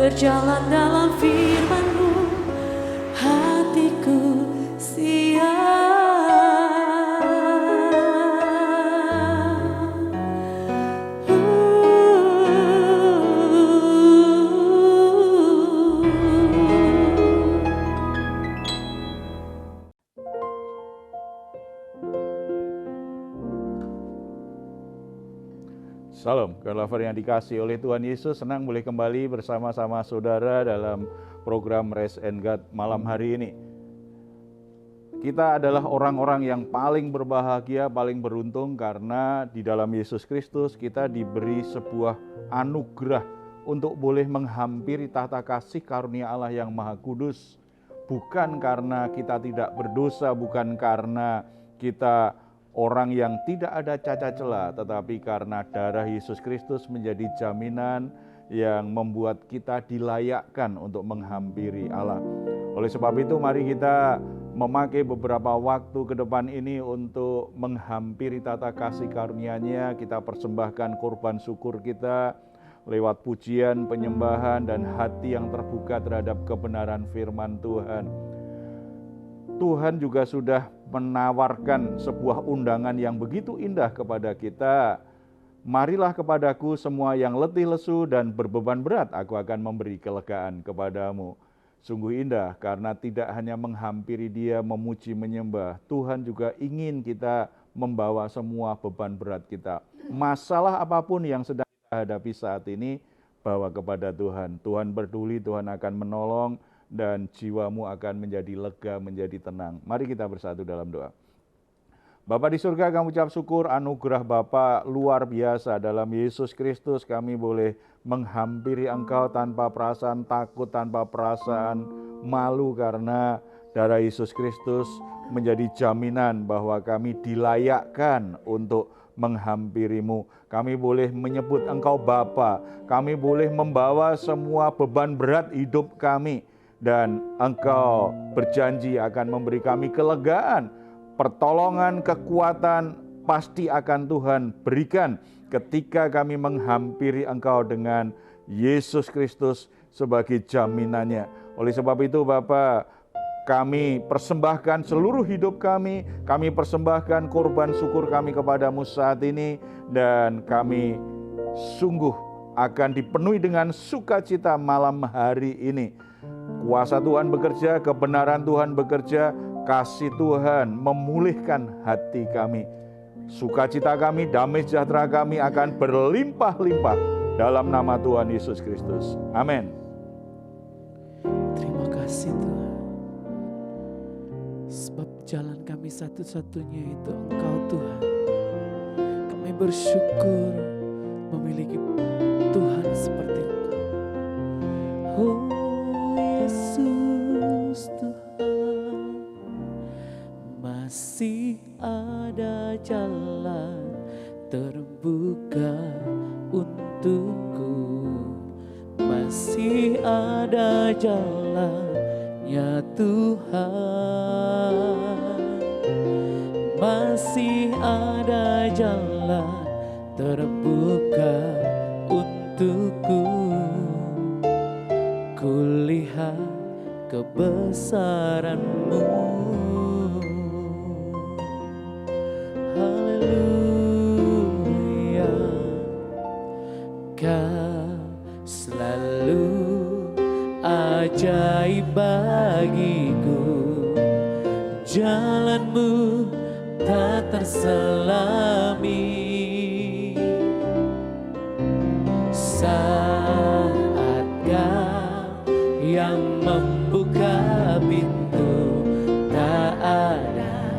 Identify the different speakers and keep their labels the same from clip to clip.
Speaker 1: berjalan dalam firman-Mu, hatiku siap.
Speaker 2: Salam, lover yang dikasih oleh Tuhan Yesus, senang boleh kembali bersama-sama saudara dalam program Rest and God malam hari ini. Kita adalah orang-orang yang paling berbahagia, paling beruntung karena di dalam Yesus Kristus kita diberi sebuah anugerah untuk boleh menghampiri tahta kasih karunia Allah yang Maha Kudus. Bukan karena kita tidak berdosa, bukan karena kita orang yang tidak ada cacat celah, tetapi karena darah Yesus Kristus menjadi jaminan yang membuat kita dilayakkan untuk menghampiri Allah. Oleh sebab itu mari kita memakai beberapa waktu ke depan ini untuk menghampiri tata kasih karunia-Nya. Kita persembahkan korban syukur kita lewat pujian, penyembahan, dan hati yang terbuka terhadap kebenaran firman Tuhan. Tuhan juga sudah menawarkan sebuah undangan yang begitu indah kepada kita. Marilah kepadaku semua yang letih lesu dan berbeban berat, aku akan memberi kelegaan kepadamu. Sungguh indah karena tidak hanya menghampiri Dia, memuji, menyembah. Tuhan juga ingin kita membawa semua beban berat kita. Masalah apapun yang sedang kita hadapi saat ini, bawa kepada Tuhan. Tuhan peduli, Tuhan akan menolong, dan jiwamu akan menjadi lega, menjadi tenang. Mari kita bersatu dalam doa. Bapa di surga, kami ucap syukur anugerah Bapa luar biasa dalam Yesus Kristus. Kami boleh menghampiri Engkau tanpa perasaan takut, tanpa perasaan malu, karena darah Yesus Kristus menjadi jaminan bahwa kami dilayakkan untuk menghampirimu. Kami boleh menyebut Engkau Bapa, kami boleh membawa semua beban berat hidup kami, dan Engkau berjanji akan memberi kami kelegaan, pertolongan, kekuatan pasti akan Tuhan berikan ketika kami menghampiri Engkau dengan Yesus Kristus sebagai jaminannya. Oleh sebab itu Bapa, kami persembahkan seluruh hidup kami persembahkan korban syukur kami kepadamu saat ini, dan kami sungguh akan dipenuhi dengan sukacita malam hari ini. Kuasa Tuhan bekerja, kebenaran Tuhan bekerja, kasih Tuhan memulihkan hati kami. Sukacita kami, damai sejahtera kami akan berlimpah-limpah dalam nama Tuhan Yesus Kristus. Amin.
Speaker 1: Terima kasih Tuhan, sebab jalan kami satu-satunya itu Engkau Tuhan. Kami bersyukur memiliki Tuhan seperti Engkau. Oh Yesus Tuhan, masih ada jalan terbuka untukku, masih ada jalannya Tuhan, masih ada jalan terbuka untukku. Kulihat kebesaran-Mu, haleluya. Kau selalu ajaib bagiku, jalan-Mu tak terselami. Saat yang membuka pintu, tak ada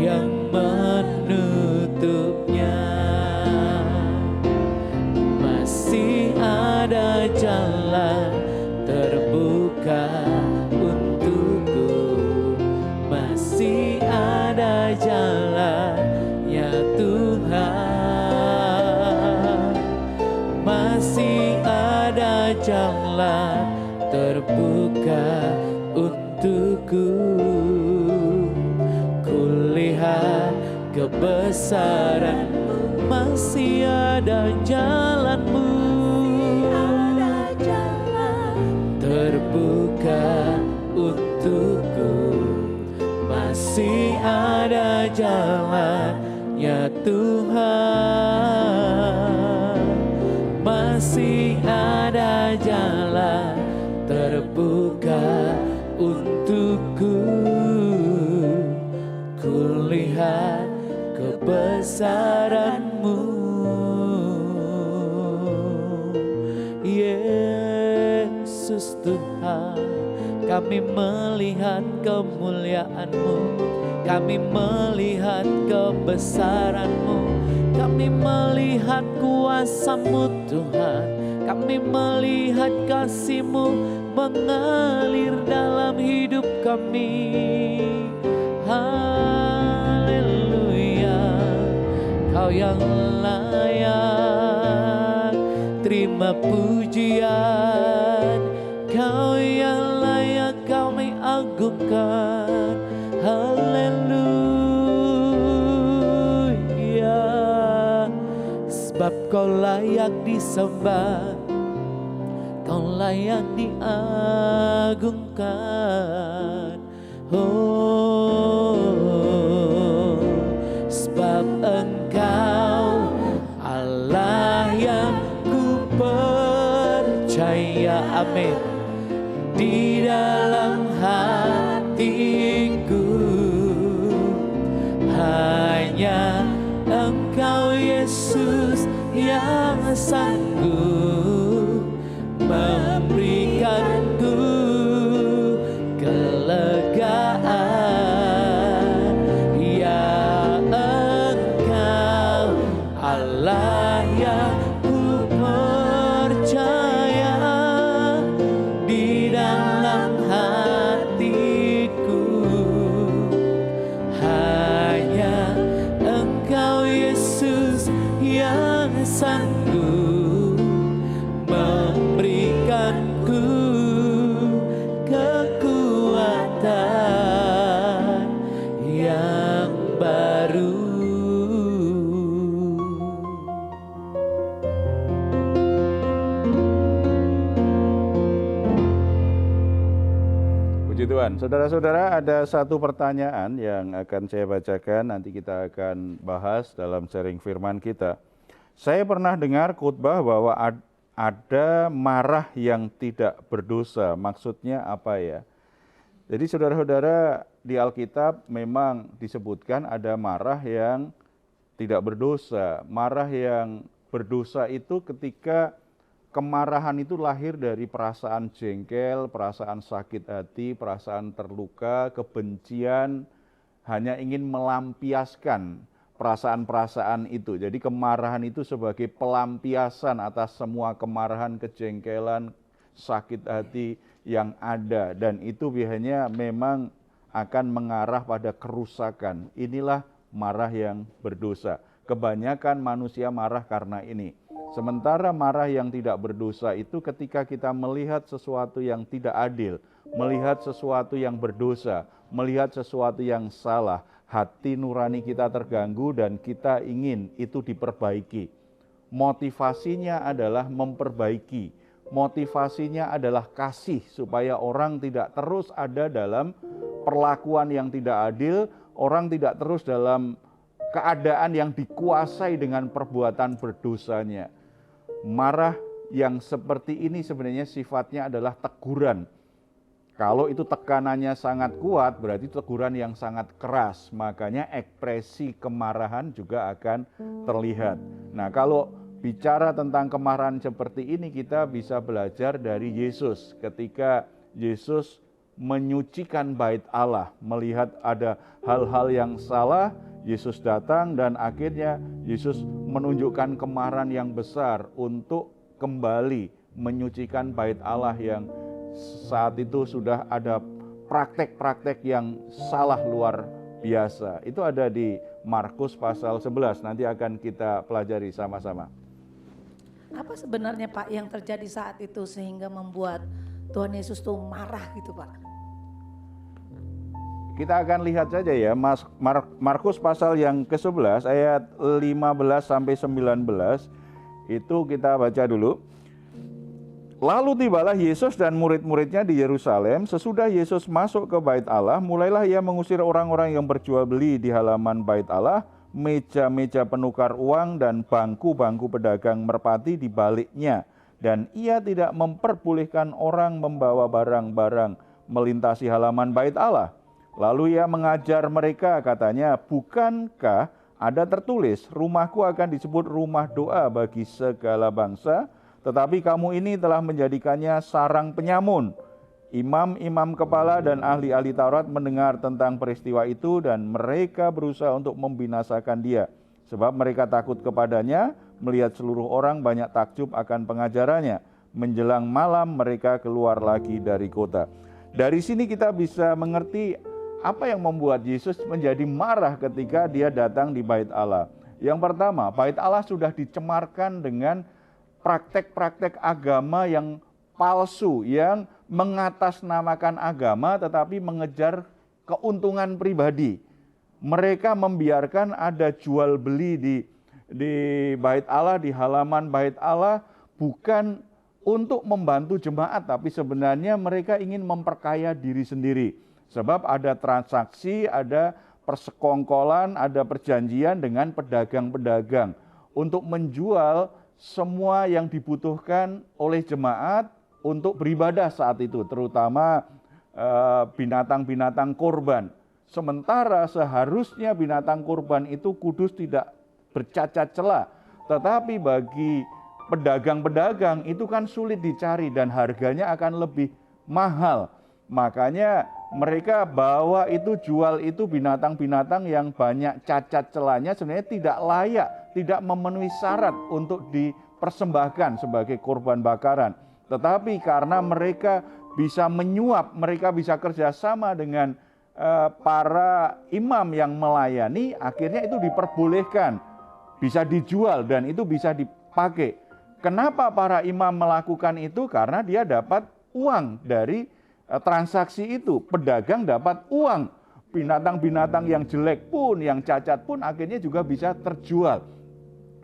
Speaker 1: yang menutupnya. Masih ada jalan terbuka untukku, masih ada jalan ya Tuhan, masih ada jalan terbuka untukku. Kulihat kebesaran-Mu, masih ada jalan-Mu, masih ada jalannya Tuhan, masih ada jalan terbuka untukku. Kulihat kebesaran-Mu, Yesus Tuhan. Kami melihat kemuliaan-Mu, kami melihat kebesaran-Mu, kami melihat kuasa-Mu Tuhan, kami melihat kasih-Mu mengalir dalam hidup kami. Haleluya, Kau yang layak terima pujian, Kau yang layak kami agungkan. Haleluya, sebab Kau layak disembah, Kau layak diagungkan. Oh, sebab Engkau Allah yang ku percaya, amin, di dalam hatiku. Hanya Engkau Yesus yang sanggup memberikanku kelegaan. Ya Engkau Allah yang ku percaya, di dalam hatiku. Hanya Engkau Yesus yang sanggup memberikanku kekuatan yang baru.
Speaker 2: Puji Tuhan. Saudara-saudara, ada satu pertanyaan yang akan saya bacakan, nanti kita akan bahas dalam sharing firman kita. Saya pernah dengar khotbah bahwa ada marah yang tidak berdosa. Maksudnya apa ya? Jadi saudara-saudara, di Alkitab memang disebutkan ada marah yang tidak berdosa. Marah yang berdosa itu ketika kemarahan itu lahir dari perasaan jengkel, perasaan sakit hati, perasaan terluka, kebencian, hanya ingin melampiaskan perasaan-perasaan itu. Jadi kemarahan itu sebagai pelampiasan atas semua kemarahan, kejengkelan, sakit hati yang ada. Dan itu biasanya memang akan mengarah pada kerusakan. Inilah marah yang berdosa. Kebanyakan manusia marah karena ini. Sementara marah yang tidak berdosa itu ketika kita melihat sesuatu yang tidak adil, melihat sesuatu yang berdosa, melihat sesuatu yang salah, hati nurani kita terganggu dan kita ingin itu diperbaiki. Motivasinya adalah memperbaiki. Motivasinya adalah kasih supaya orang tidak terus ada dalam perlakuan yang tidak adil, orang tidak terus dalam keadaan yang dikuasai dengan perbuatan berdosanya. Marah yang seperti ini sebenarnya sifatnya adalah teguran. Kalau itu tekanannya sangat kuat, berarti teguran yang sangat keras. Makanya ekspresi kemarahan juga akan terlihat. Nah, kalau bicara tentang kemarahan seperti ini, kita bisa belajar dari Yesus. Ketika Yesus menyucikan bait Allah, melihat ada hal-hal yang salah, Yesus datang dan akhirnya Yesus menunjukkan kemarahan yang besar untuk kembali menyucikan bait Allah yang saat itu sudah ada praktek-praktek yang salah luar biasa. Itu ada di Markus pasal 11, nanti akan kita pelajari sama-sama.
Speaker 3: Apa sebenarnya Pak yang terjadi saat itu sehingga membuat Tuhan Yesus tuh marah gitu Pak?
Speaker 2: Kita akan lihat saja ya, Markus pasal yang ke-11 ayat 15 sampai 19 itu kita baca dulu. Lalu tibalah Yesus dan murid-muridnya di Yerusalem. Sesudah Yesus masuk ke bait Allah, mulailah ia mengusir orang-orang yang berjual beli di halaman bait Allah, meja-meja penukar uang dan bangku-bangku pedagang merpati di baliknya. Dan ia tidak memperbolehkan orang membawa barang-barang melintasi halaman bait Allah. Lalu ia mengajar mereka, katanya, bukankah ada tertulis, rumahku akan disebut rumah doa bagi segala bangsa, tetapi kamu ini telah menjadikannya sarang penyamun. Imam-imam kepala dan ahli-ahli Taurat mendengar tentang peristiwa itu dan mereka berusaha untuk membinasakan dia. Sebab mereka takut kepadanya, melihat seluruh orang banyak takjub akan pengajarannya. Menjelang malam mereka keluar lagi dari kota. Dari sini kita bisa mengerti apa yang membuat Yesus menjadi marah ketika dia datang di bait Allah. Yang pertama, bait Allah sudah dicemarkan dengan praktek-praktek agama yang palsu, yang mengatasnamakan agama tetapi mengejar keuntungan pribadi. Mereka membiarkan ada jual beli di bait Allah, di halaman bait Allah, bukan untuk membantu jemaat, tapi sebenarnya mereka ingin memperkaya diri sendiri. Sebab ada transaksi, ada persekongkolan, ada perjanjian dengan pedagang-pedagang untuk menjual semua yang dibutuhkan oleh jemaat untuk beribadah saat itu, terutama binatang-binatang kurban. Sementara seharusnya binatang kurban itu kudus, tidak bercacat celah. Tetapi bagi pedagang-pedagang itu kan sulit dicari dan harganya akan lebih mahal. Makanya mereka bawa itu, jual itu binatang-binatang yang banyak cacat celahnya, sebenarnya tidak layak, tidak memenuhi syarat untuk dipersembahkan sebagai korban bakaran. Tetapi karena mereka bisa menyuap, mereka bisa kerjasama dengan para imam yang melayani, akhirnya itu diperbolehkan, bisa dijual dan itu bisa dipakai. Kenapa para imam melakukan itu? Karena dia dapat uang dari transaksi itu. Pedagang dapat uang. Binatang-binatang yang jelek pun, yang cacat pun akhirnya juga bisa terjual.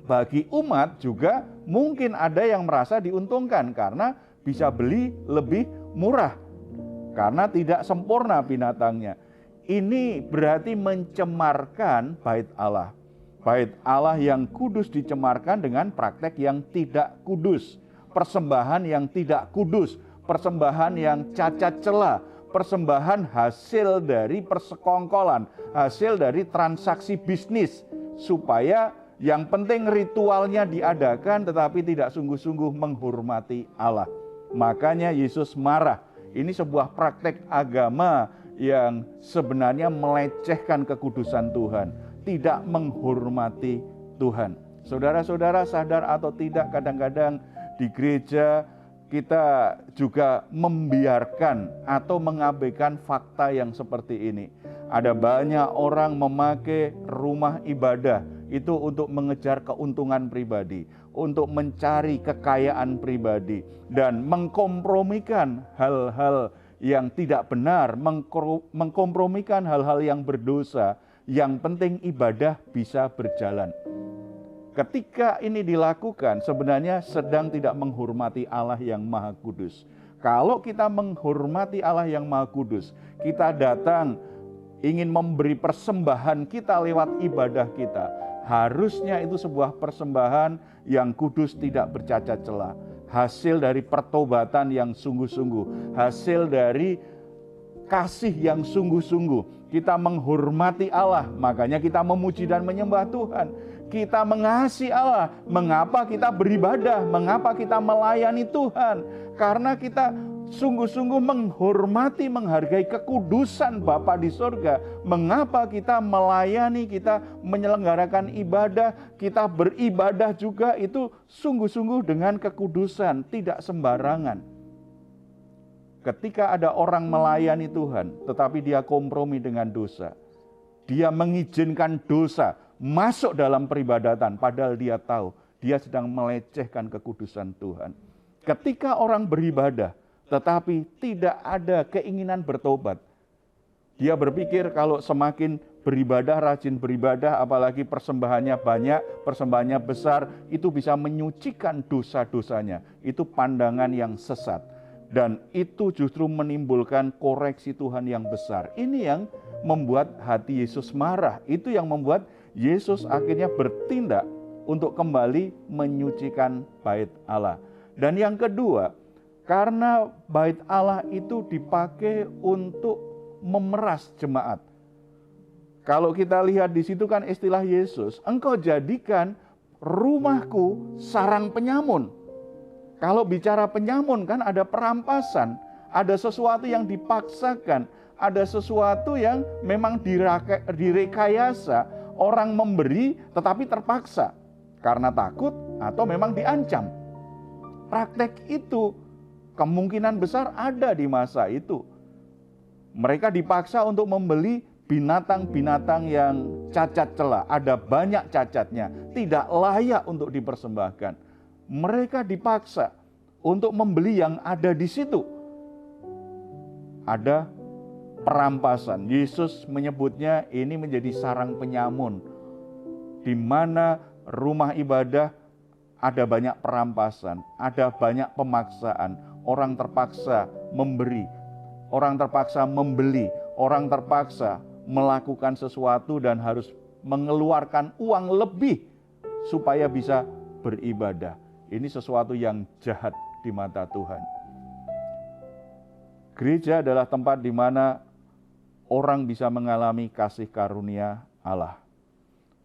Speaker 2: Bagi umat juga mungkin ada yang merasa diuntungkan karena bisa beli lebih murah. Karena tidak sempurna binatangnya. Ini berarti mencemarkan bait Allah. Bait Allah yang kudus dicemarkan dengan praktek yang tidak kudus. Persembahan yang tidak kudus. Persembahan yang cacat celah, persembahan hasil dari persekongkolan, hasil dari transaksi bisnis, supaya yang penting ritualnya diadakan tetapi tidak sungguh-sungguh menghormati Allah. Makanya Yesus marah. Ini sebuah praktek agama yang sebenarnya melecehkan kekudusan Tuhan, tidak menghormati Tuhan. Saudara-saudara sadar atau tidak, kadang-kadang di gereja kita juga membiarkan atau mengabaikan fakta yang seperti ini. Ada banyak orang memakai rumah ibadah itu untuk mengejar keuntungan pribadi, untuk mencari kekayaan pribadi, dan mengkompromikan hal-hal yang tidak benar, mengkompromikan hal-hal yang berdosa. Yang penting ibadah bisa berjalan. Ketika ini dilakukan, sebenarnya sedang tidak menghormati Allah yang Maha Kudus. Kalau kita menghormati Allah yang Maha Kudus, kita datang ingin memberi persembahan kita lewat ibadah kita. Harusnya itu sebuah persembahan yang kudus, tidak bercacat celah. Hasil dari pertobatan yang sungguh-sungguh. Hasil dari kasih yang sungguh-sungguh. Kita menghormati Allah, makanya kita memuji dan menyembah Tuhan. Kita mengasihi Allah. Mengapa kita beribadah? Mengapa kita melayani Tuhan? Karena kita sungguh-sungguh menghormati, menghargai kekudusan Bapa di surga. Mengapa kita melayani, kita menyelenggarakan ibadah, kita beribadah juga itu sungguh-sungguh dengan kekudusan, tidak sembarangan. Ketika ada orang melayani Tuhan, tetapi dia kompromi dengan dosa, dia mengizinkan dosa masuk dalam peribadatan, padahal dia tahu dia sedang melecehkan kekudusan Tuhan. Ketika orang beribadah, tetapi tidak ada keinginan bertobat, Dia berpikir kalau semakin beribadah, rajin beribadah, apalagi persembahannya banyak, persembahannya besar, itu bisa menyucikan dosa-dosanya. Itu pandangan yang sesat. Dan itu justru menimbulkan koreksi Tuhan yang besar. Ini yang membuat hati Yesus marah. Itu yang membuat Yesus akhirnya bertindak untuk kembali menyucikan bait Allah. Dan yang kedua, karena bait Allah itu dipakai untuk memeras jemaat. Kalau kita lihat di situ kan istilah Yesus, engkau jadikan rumahku sarang penyamun. Kalau bicara penyamun kan ada perampasan, ada sesuatu yang dipaksakan, ada sesuatu yang memang direkayasa, orang memberi tetapi terpaksa karena takut atau memang diancam. Praktek itu kemungkinan besar ada di masa itu. Mereka dipaksa untuk membeli binatang-binatang yang cacat celah, ada banyak cacatnya, tidak layak untuk dipersembahkan. Mereka dipaksa untuk membeli yang ada di situ. Ada perampasan. Yesus menyebutnya ini menjadi sarang penyamun, di mana rumah ibadah ada banyak perampasan, ada banyak pemaksaan, orang terpaksa memberi, orang terpaksa membeli, orang terpaksa melakukan sesuatu dan harus mengeluarkan uang lebih supaya bisa beribadah. Ini sesuatu yang jahat di mata Tuhan. Gereja adalah tempat di mana orang bisa mengalami kasih karunia Allah.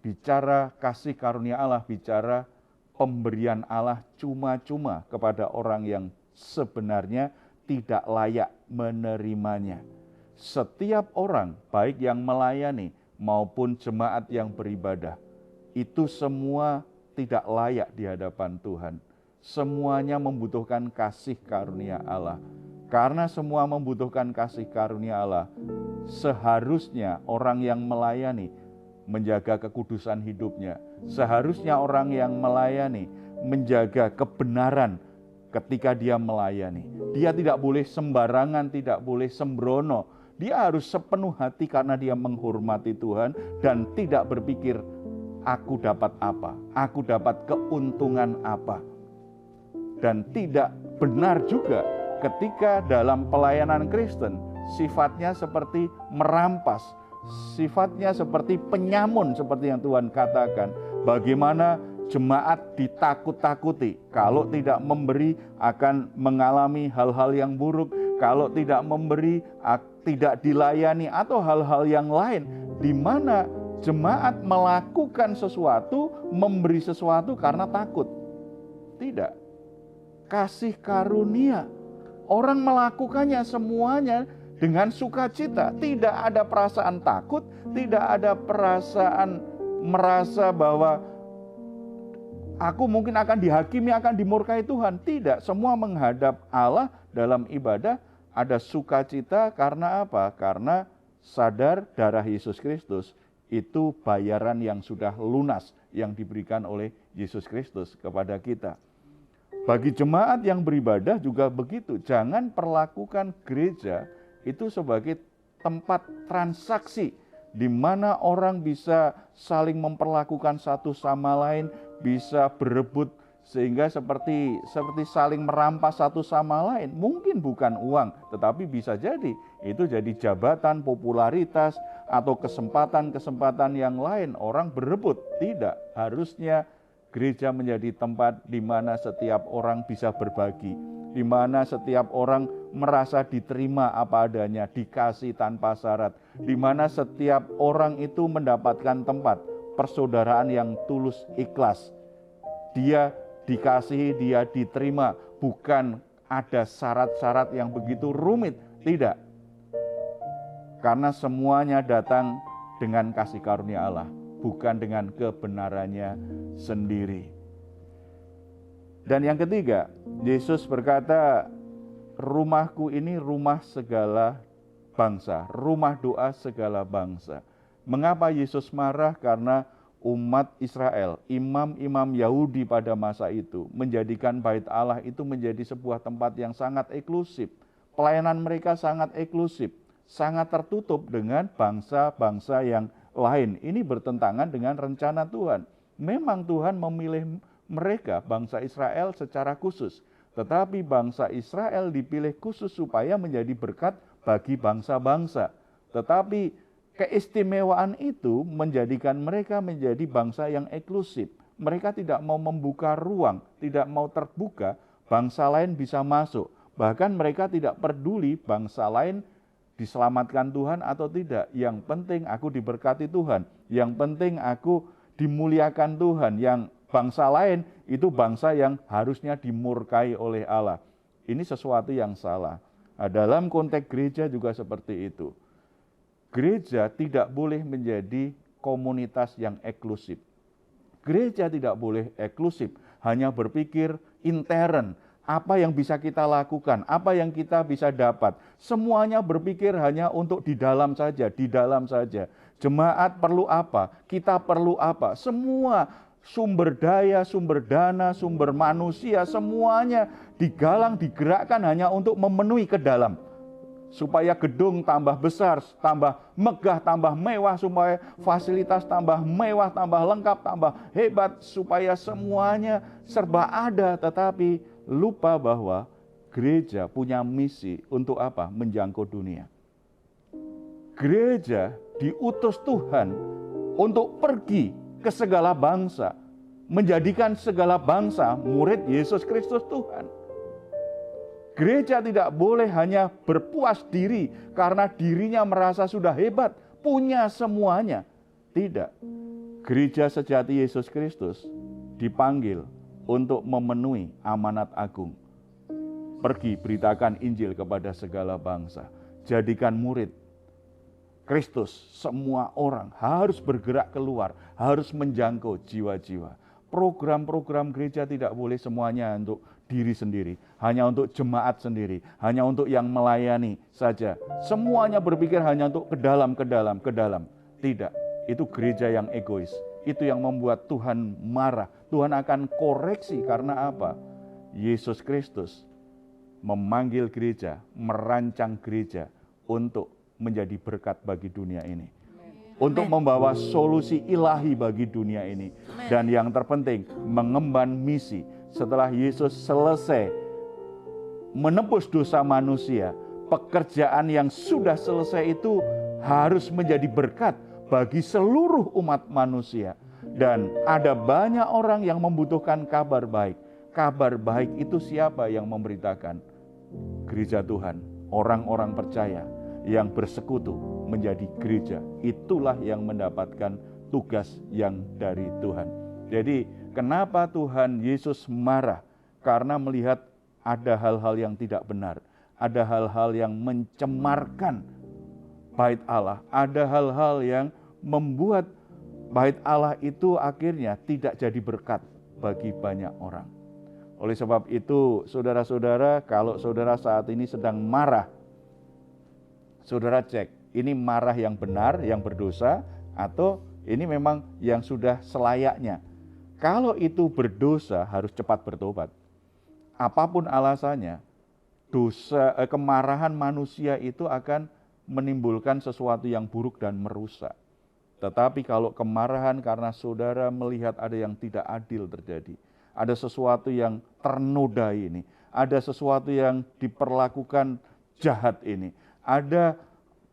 Speaker 2: Bicara kasih karunia Allah, bicara pemberian Allah cuma-cuma kepada orang yang sebenarnya tidak layak menerimanya. Setiap orang, baik yang melayani maupun jemaat yang beribadah, itu semua tidak layak di hadapan Tuhan. Semuanya membutuhkan kasih karunia Allah. Karena semua membutuhkan kasih karunia Allah, seharusnya orang yang melayani menjaga kekudusan hidupnya. Seharusnya orang yang melayani menjaga kebenaran ketika dia melayani. Dia tidak boleh sembarangan, tidak boleh sembrono. Dia harus sepenuh hati karena dia menghormati Tuhan dan tidak berpikir, aku dapat apa, aku dapat keuntungan apa. Dan tidak benar juga ketika dalam pelayanan Kristen sifatnya seperti merampas, sifatnya seperti penyamun seperti yang Tuhan katakan. Bagaimana jemaat ditakut-takuti, kalau tidak memberi akan mengalami hal-hal yang buruk, kalau tidak memberi tidak dilayani atau hal-hal yang lain, di mana jemaat melakukan sesuatu, memberi sesuatu karena takut. Tidak. Kasih karunia. Orang melakukannya semuanya dengan sukacita. Tidak ada perasaan takut, tidak ada perasaan merasa bahwa aku mungkin akan dihakimi, akan dimurkai Tuhan. Tidak, semua menghadap Allah dalam ibadah. Ada sukacita karena apa? Karena sadar darah Yesus Kristus itu bayaran yang sudah lunas yang diberikan oleh Yesus Kristus kepada kita. Bagi jemaat yang beribadah juga begitu. Jangan perlakukan gereja itu sebagai tempat transaksi di mana orang bisa saling memperlakukan satu sama lain, bisa berebut sehingga seperti saling merampas satu sama lain. Mungkin bukan uang, tetapi bisa jadi itu jadi jabatan, popularitas, atau kesempatan-kesempatan yang lain. Orang berebut. Tidak, harusnya gereja menjadi tempat di mana setiap orang bisa berbagi, di mana setiap orang merasa diterima apa adanya, dikasih tanpa syarat, di mana setiap orang itu mendapatkan tempat persaudaraan yang tulus ikhlas. Dia dikasihi, dia diterima, bukan ada syarat-syarat yang begitu rumit, tidak. Karena semuanya datang dengan kasih karunia Allah, bukan dengan kebenarannya sendiri. Dan yang ketiga, Yesus berkata, rumahku ini rumah segala bangsa, rumah doa segala bangsa. Mengapa Yesus marah? Karena umat Israel, imam-imam Yahudi pada masa itu menjadikan bait Allah itu menjadi sebuah tempat yang sangat eksklusif. Pelayanan mereka sangat eksklusif, sangat tertutup dengan bangsa-bangsa yang lain. Ini bertentangan dengan rencana Tuhan. Memang Tuhan memilih mereka, bangsa Israel secara khusus. Tetapi bangsa Israel dipilih khusus supaya menjadi berkat bagi bangsa-bangsa. Tetapi keistimewaan itu menjadikan mereka menjadi bangsa yang eksklusif. Mereka tidak mau membuka ruang, tidak mau terbuka, bangsa lain bisa masuk. Bahkan mereka tidak peduli bangsa lain diselamatkan Tuhan atau tidak. Yang penting aku diberkati Tuhan. Yang penting aku dimuliakan Tuhan. Yang bangsa lain itu bangsa yang harusnya dimurkai oleh Allah. Ini sesuatu yang salah. Nah, dalam konteks gereja juga seperti itu. Gereja tidak boleh menjadi komunitas yang eksklusif. Gereja tidak boleh eksklusif, hanya berpikir intern, apa yang bisa kita lakukan, apa yang kita bisa dapat. Semuanya berpikir hanya untuk di dalam saja, di dalam saja. Jemaat perlu apa, kita perlu apa, semua sumber daya, sumber dana, sumber manusia, semuanya digalang, digerakkan hanya untuk memenuhi ke dalam. Supaya gedung tambah besar, tambah megah, tambah mewah, supaya fasilitas tambah mewah, tambah lengkap, tambah hebat, supaya semuanya serba ada. Tetapi lupa bahwa gereja punya misi untuk apa? Menjangkau dunia. Gereja diutus Tuhan untuk pergi ke segala bangsa, menjadikan segala bangsa murid Yesus Kristus Tuhan. Gereja tidak boleh hanya berpuas diri karena dirinya merasa sudah hebat, punya semuanya. Tidak. Gereja sejati Yesus Kristus dipanggil untuk memenuhi amanat agung. Pergi beritakan Injil kepada segala bangsa. Jadikan murid Kristus. Semua orang harus bergerak keluar, harus menjangkau jiwa-jiwa. Program-program gereja tidak boleh semuanya untuk diri sendiri, hanya untuk jemaat sendiri, hanya untuk yang melayani saja. Semuanya berpikir hanya untuk ke dalam. Tidak, itu gereja yang egois. Itu yang membuat Tuhan marah. Tuhan akan koreksi karena apa? Yesus Kristus memanggil gereja, merancang gereja untuk menjadi berkat bagi dunia ini. Untuk membawa solusi ilahi bagi dunia ini. Dan yang terpenting, mengemban misi. Setelah Yesus selesai menebus dosa manusia, pekerjaan yang sudah selesai itu harus menjadi berkat bagi seluruh umat manusia. Dan ada banyak orang yang membutuhkan kabar baik. Kabar baik itu siapa yang memberitakan? Gereja Tuhan, orang-orang percaya yang bersekutu menjadi gereja. Itulah yang mendapatkan tugas yang dari Tuhan. Jadi kenapa Tuhan Yesus marah? Karena melihat ada hal-hal yang tidak benar. Ada hal-hal yang mencemarkan bait Allah. Ada hal-hal yang membuat bait Allah itu akhirnya tidak jadi berkat bagi banyak orang. Oleh sebab itu, saudara-saudara, kalau saudara saat ini sedang marah, saudara cek, ini marah yang benar, yang berdosa, atau ini memang yang sudah selayaknya. Kalau itu berdosa, harus cepat bertobat. Apapun alasannya, kemarahan manusia itu akan menimbulkan sesuatu yang buruk dan merusak. Tetapi kalau kemarahan karena saudara melihat ada yang tidak adil terjadi, ada sesuatu yang ternoda ini, ada sesuatu yang diperlakukan jahat ini, ada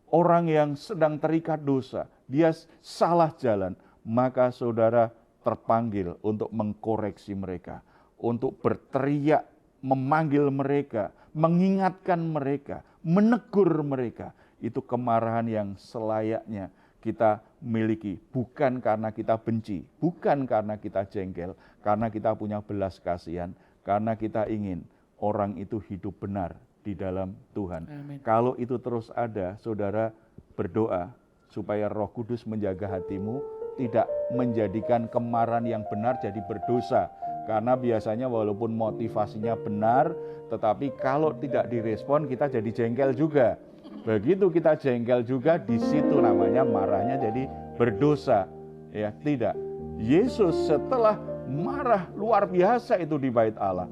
Speaker 2: orang yang sedang terikat dosa, dia salah jalan, maka saudara terpanggil untuk mengkoreksi mereka, untuk berteriak, memanggil mereka, mengingatkan mereka, menegur mereka. Itu kemarahan yang selayaknya kita miliki, bukan karena kita benci, bukan karena kita jengkel, karena kita punya belas kasihan, karena kita ingin orang itu hidup benar di dalam Tuhan.
Speaker 1: Amin.
Speaker 2: Kalau itu terus ada, saudara berdoa supaya Roh Kudus menjaga hatimu, tidak menjadikan kemarahan yang benar jadi berdosa. Karena biasanya walaupun motivasinya benar, tetapi kalau tidak direspon kita jadi jengkel juga. Begitu kita jengkel juga, di situ namanya marahnya jadi berdosa. Ya, tidak. Yesus setelah marah luar biasa itu di bait Allah,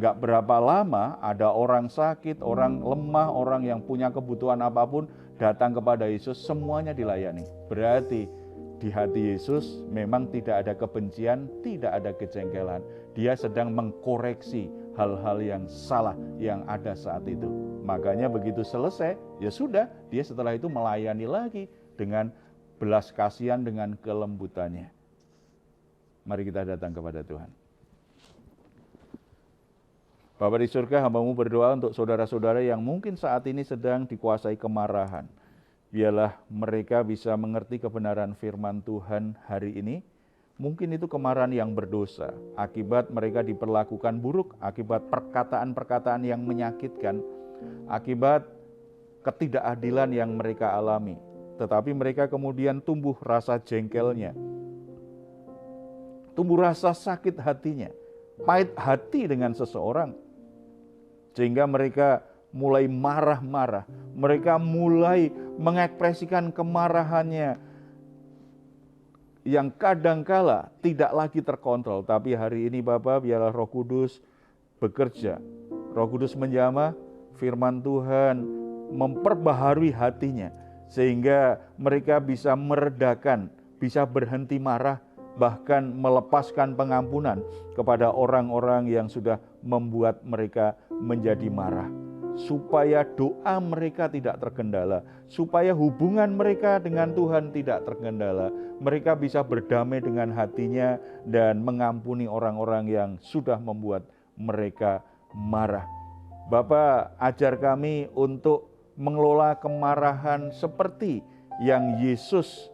Speaker 2: Gak berapa lama ada orang sakit, orang lemah, orang yang punya kebutuhan apapun datang kepada Yesus, semuanya dilayani. Berarti di hati Yesus memang tidak ada kebencian, tidak ada kejengkelan. Dia sedang mengkoreksi hal-hal yang salah yang ada saat itu. Makanya begitu selesai, ya sudah, dia setelah itu melayani lagi dengan belas kasihan, dengan kelembutannya. Mari kita datang kepada Tuhan. Bapa di surga, hamba-Mu berdoa untuk saudara-saudara yang mungkin saat ini sedang dikuasai kemarahan. Biarlah mereka bisa mengerti kebenaran firman Tuhan hari ini. Mungkin itu kemarahan yang berdosa, akibat mereka diperlakukan buruk, akibat perkataan-perkataan yang menyakitkan, akibat ketidakadilan yang mereka alami. Tetapi mereka kemudian tumbuh rasa jengkelnya, tumbuh rasa sakit hatinya, pahit hati dengan seseorang, sehingga mereka mulai marah-marah, mereka mulai mengekspresikan kemarahannya yang kadangkala tidak lagi terkontrol. Tapi hari ini Bapak, biarlah Roh Kudus bekerja, Roh Kudus menjamah firman Tuhan, memperbaharui hatinya, sehingga mereka bisa meredakan, bisa berhenti marah, bahkan melepaskan pengampunan kepada orang-orang yang sudah membuat mereka menjadi marah. Supaya doa mereka tidak terkendala, supaya hubungan mereka dengan Tuhan tidak terkendala, mereka bisa berdamai dengan hatinya dan mengampuni orang-orang yang sudah membuat mereka marah. Bapa, ajar kami untuk mengelola kemarahan seperti yang Yesus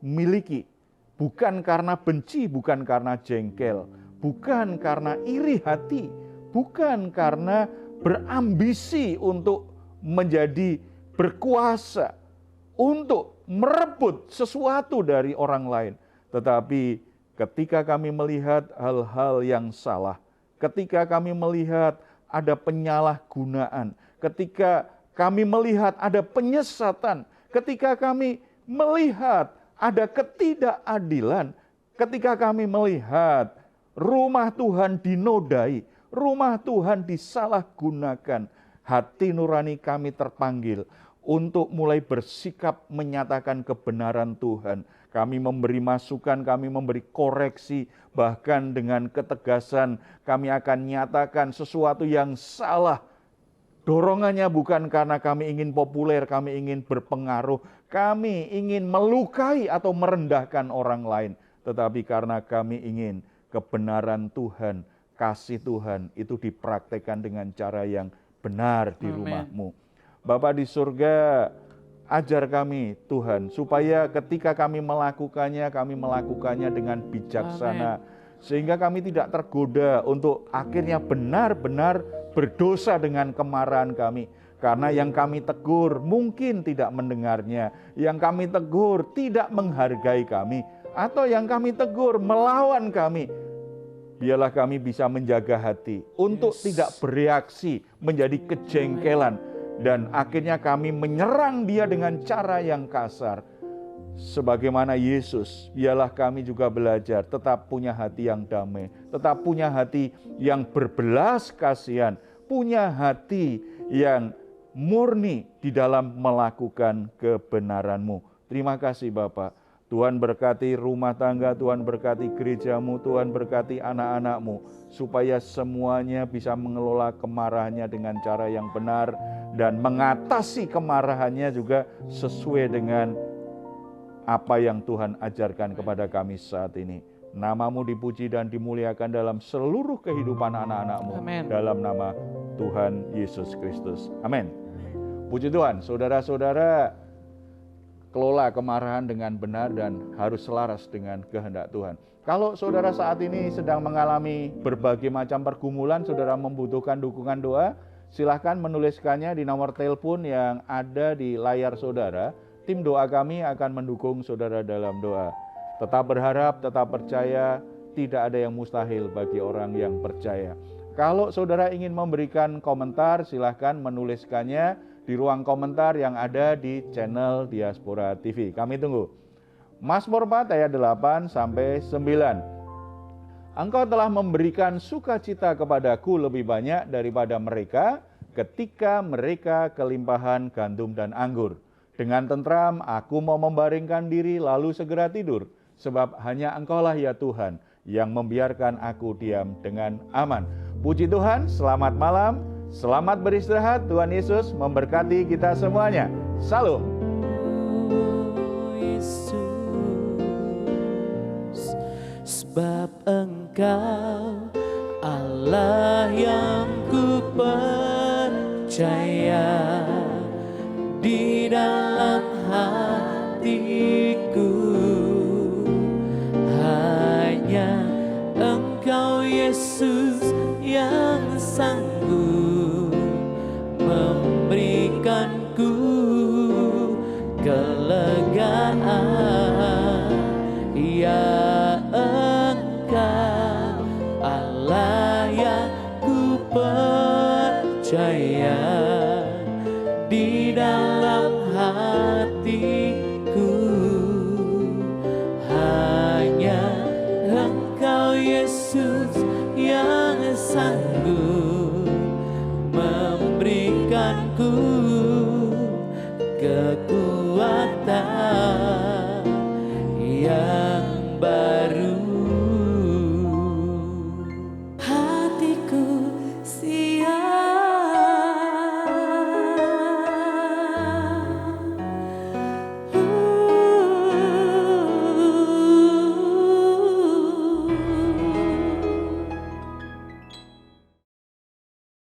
Speaker 2: miliki, bukan karena benci, bukan karena jengkel, bukan karena iri hati, bukan karena berambisi untuk menjadi berkuasa, untuk merebut sesuatu dari orang lain. Tetapi ketika kami melihat hal-hal yang salah, ketika kami melihat ada penyalahgunaan, ketika kami melihat ada penyesatan, ketika kami melihat ada ketidakadilan, ketika kami melihat rumah Tuhan dinodai, rumah Tuhan disalahgunakan, hati nurani kami terpanggil untuk mulai bersikap menyatakan kebenaran Tuhan. Kami memberi masukan, kami memberi koreksi, bahkan dengan ketegasan kami akan nyatakan sesuatu yang salah. Dorongannya bukan karena kami ingin populer, kami ingin berpengaruh, kami ingin melukai atau merendahkan orang lain, tetapi karena kami ingin kebenaran Tuhan, kasih Tuhan itu dipraktekkan dengan cara yang benar di rumah-Mu. Bapa di surga, ajar kami Tuhan, supaya ketika kami melakukannya dengan bijaksana. Sehingga kami tidak tergoda untuk akhirnya benar-benar berdosa dengan kemarahan kami. Karena yang kami tegur mungkin tidak mendengarnya, yang kami tegur tidak menghargai kami, atau yang kami tegur melawan kami. Biarlah kami bisa menjaga hati untuk tidak bereaksi menjadi kejengkelan, dan akhirnya kami menyerang dia dengan cara yang kasar. Sebagaimana Yesus, biarlah kami juga belajar tetap punya hati yang damai, tetap punya hati yang berbelas kasihan, punya hati yang murni di dalam melakukan kebenaran-Mu. Terima kasih Bapa. Tuhan berkati rumah tangga, Tuhan berkati gereja-Mu, Tuhan berkati anak-anak-Mu, supaya semuanya bisa mengelola kemarahannya dengan cara yang benar, dan mengatasi kemarahannya juga sesuai dengan apa yang Tuhan ajarkan kepada kami saat ini. Nama-Mu dipuji dan dimuliakan dalam seluruh kehidupan anak-anak-Mu. Dalam nama Tuhan Yesus Kristus. Amin. Puji Tuhan, saudara-saudara, kelola kemarahan dengan benar dan harus selaras dengan kehendak Tuhan. Kalau saudara saat ini sedang mengalami berbagai macam pergumulan, saudara membutuhkan dukungan doa, silahkan menuliskannya di nomor telepon yang ada di layar saudara. Tim doa kami akan mendukung saudara dalam doa. Tetap berharap, tetap percaya, tidak ada yang mustahil bagi orang yang percaya. Kalau saudara ingin memberikan komentar, silahkan menuliskannya di ruang komentar yang ada di channel Diaspora TV. Kami tunggu. Mazmur 4 ayat 8-9. Engkau telah memberikan sukacita kepadaku lebih banyak daripada mereka ketika mereka kelimpahan gandum dan anggur. Dengan tentram aku mau membaringkan diri lalu segera tidur, sebab hanya Engkaulah ya Tuhan yang membiarkan aku diam dengan aman. Puji Tuhan, selamat malam, selamat beristirahat. Tuhan Yesus memberkati kita semuanya. Salam.
Speaker 1: Yesus, sebab Engkau Allah yang ku percaya, di dalam hatiku hanya Engkau Yesus yang sanggup memberikanku kelegaan. Ya Engkau Allah yang ku percaya, di dalam hatiku hanya Engkau Yesus yang sanggup memberikanku